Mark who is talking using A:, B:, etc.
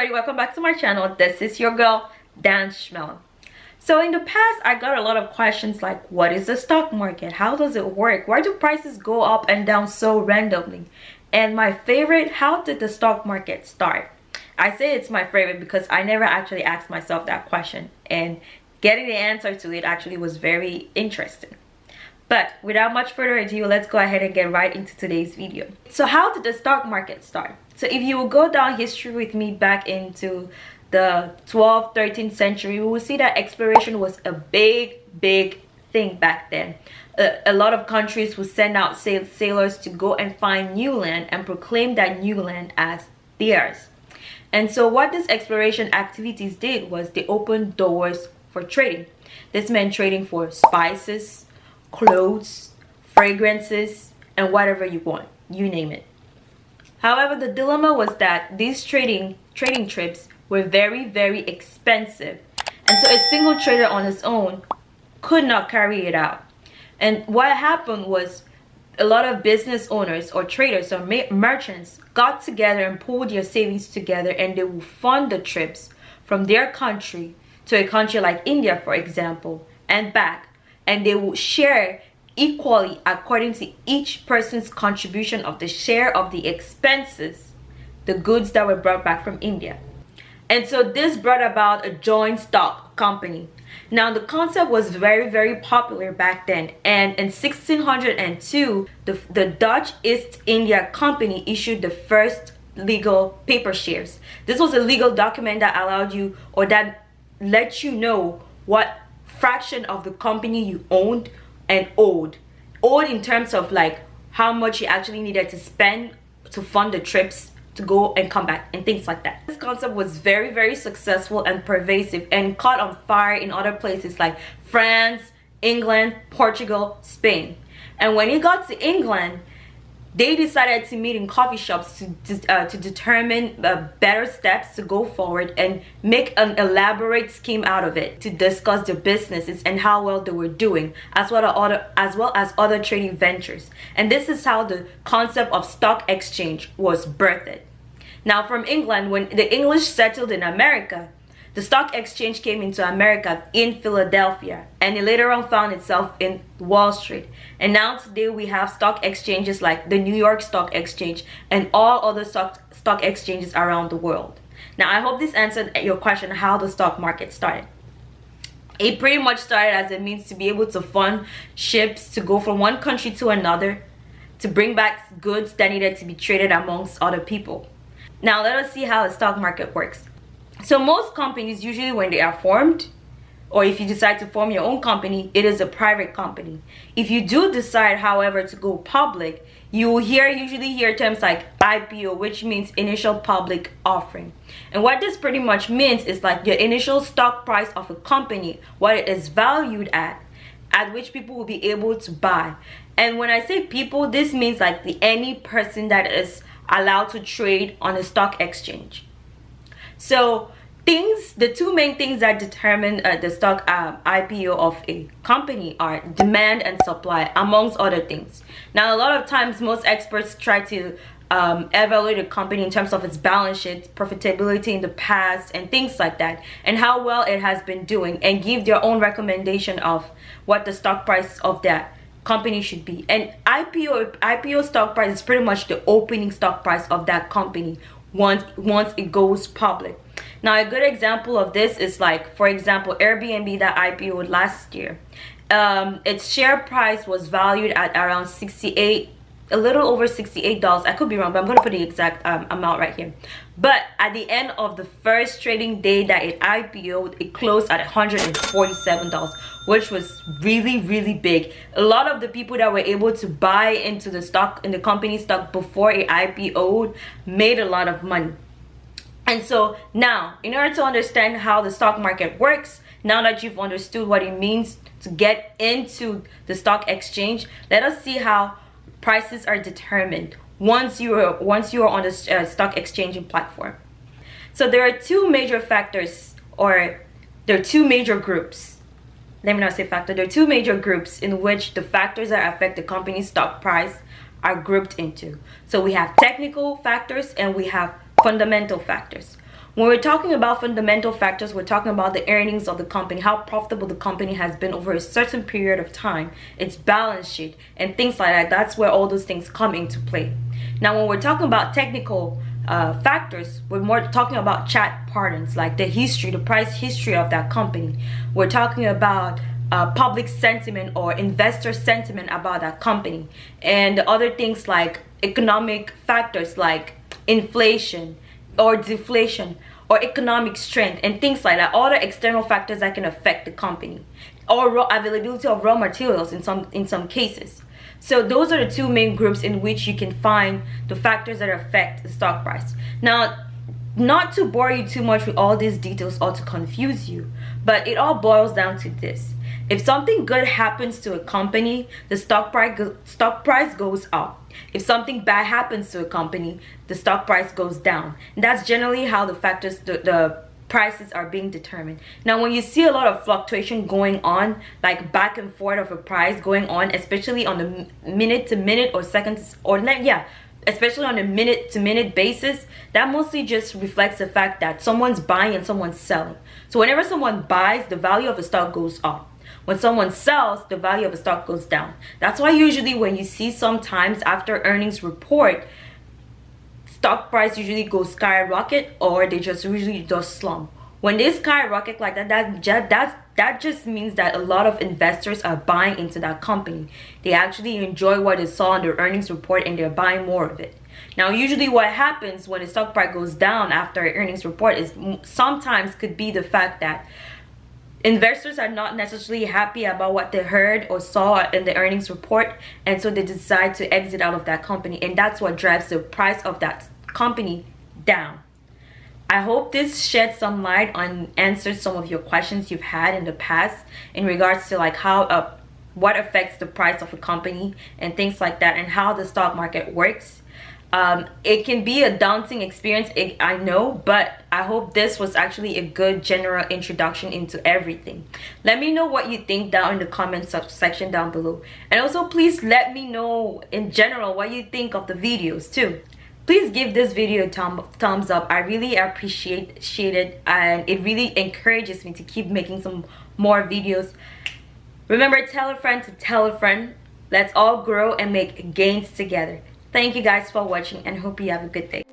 A: everybody, welcome back to my channel. This is your girl Dan Schmel. So in the past I got a lot of questions like, what is the stock market? How does it work? Why do prices go up and down so randomly? And my favorite, how did the stock market start? I say it's my favorite because I never actually asked myself that question, and getting the answer to it actually was very interesting. But without much further ado, let's go ahead and get right into today's video. So how did the stock market start? So if you will go down history with me back into the 12th, 13th century, we will see that exploration was a big thing back then. A lot of countries would send out sailors to go and find new land and proclaim that new land as theirs. And so what these exploration activities did was they opened doors for trading. This meant trading for spices, clothes, fragrances, and whatever you want, you name it. However, the dilemma was that these trading trips were very expensive, and so a single trader on his own could not carry it out. And what happened was a lot of business owners or traders or merchants got together and pulled their savings together, and they would fund the trips from their country to a country like India, for example, and back, and they would share equally according to each person's contribution of the share of the expenses, the goods that were brought back from India. And so this brought about a joint stock company. Now the concept was very popular back then, and in 1602 the Dutch East India Company issued the first legal paper shares. This was a legal document that allowed you, or that let you know what fraction of the company you owned and owed in terms of like how much you actually needed to spend to fund the trips to go and come back and things like that. This concept was very successful and pervasive and caught on fire in other places like France, England, Portugal, Spain. And when it got to England, they decided to meet in coffee shops to determine better steps to go forward and make an elaborate scheme out of it, to discuss their businesses and how well they were doing, as well as other trading ventures. And this is how the concept of stock exchange was birthed. Now from England, when the English settled in America, the stock exchange came into America in Philadelphia, and it later on found itself in Wall Street. And now today we have stock exchanges like the New York Stock Exchange and all other stock exchanges around the world. Now I hope this answered your question, how the stock market started. It pretty much started as a means to be able to fund ships to go from one country to another, to bring back goods that needed to be traded amongst other people. Now let us see how the stock market works. So most companies, usually when they are formed, or if you decide to form your own company, it is a private company. If you do decide, however, to go public, you will usually hear terms like IPO, which means initial public offering. And what this pretty much means is like your initial stock price of a company, what it is valued at which people will be able to buy. And when I say people, this means like any person that is allowed to trade on a stock exchange. So the two main things that determine the stock IPO of a company are demand and supply, amongst other things. Now a lot of times most experts try to evaluate a company in terms of its balance sheet, profitability in the past, and things like that, and how well it has been doing, and give their own recommendation of what the stock price of that company should be. And IPO stock price is pretty much the opening stock price of that company once it goes public. Now a good example of this is like, for example, Airbnb that IPO'd last year. Its share price was valued at around a little over $68. I could be wrong, but I'm going to put the exact amount right here. But at the end of the first trading day that it IPO'd, it closed at $147, which was really big. A lot of the people that were able to buy into the stock, in the company stock before it IPO'd, made a lot of money. And so now, in order to understand how the stock market works, now that you've understood what it means to get into the stock exchange, let us see how prices are determined once you are on the stock exchanging platform. So there are two major factors, or there are two major groups. Let me not say factor. There are two major groups in which the factors that affect the company's stock price are grouped into. So we have technical factors and we have fundamental factors. When we're talking about fundamental factors, we're talking about the earnings of the company, how profitable the company has been over a certain period of time, its balance sheet, and things like that. That's where all those things come into play. Now, when we're talking about technical factors, we're more talking about chat patterns, like the history, the price history of that company. We're talking about public sentiment or investor sentiment about that company, and other things like economic factors like inflation or deflation or economic strength and things like that. All the external factors that can affect the company, or availability of raw materials in some cases. So those are the two main groups in which you can find the factors that affect the stock price. Now, not to bore you too much with all these details or to confuse you, but it all boils down to this: if something good happens to a company, the stock price goes up. If something bad happens to a company, the stock price goes down. And that's generally how the factors, the prices are being determined. Now, when you see a lot of fluctuation going on, like back and forth of a price going on, especially on the minute to minute or seconds, or especially on a minute to minute basis, that mostly just reflects the fact that someone's buying and someone's selling. So whenever someone buys, the value of a stock goes up. When someone sells, the value of a stock goes down. That's why usually when you see sometimes after earnings report, stock price usually goes skyrocket, or they just usually just slump. When they skyrocket like that, that just means that a lot of investors are buying into that company. They actually enjoy what they saw on their earnings report and they're buying more of it. Now, usually what happens when the stock price goes down after an earnings report is sometimes could be the fact that investors are not necessarily happy about what they heard or saw in the earnings report, and so they decide to exit out of that company, and that's what drives the price of that company down. I hope this sheds some light on answers some of your questions you've had in the past in regards to like how what affects the price of a company and things like that, and how the stock market works. It can be a daunting experience, I know, but I hope this was actually a good general introduction into everything. Let me know what you think down in the comment section down below, and also please let me know in general what you think of the videos too. Please give this video a thumbs up. I really appreciate it, and it really encourages me to keep making some more videos. Remember, tell a friend to tell a friend. Let's all grow and make gains together. Thank you guys for watching, and hope you have a good day.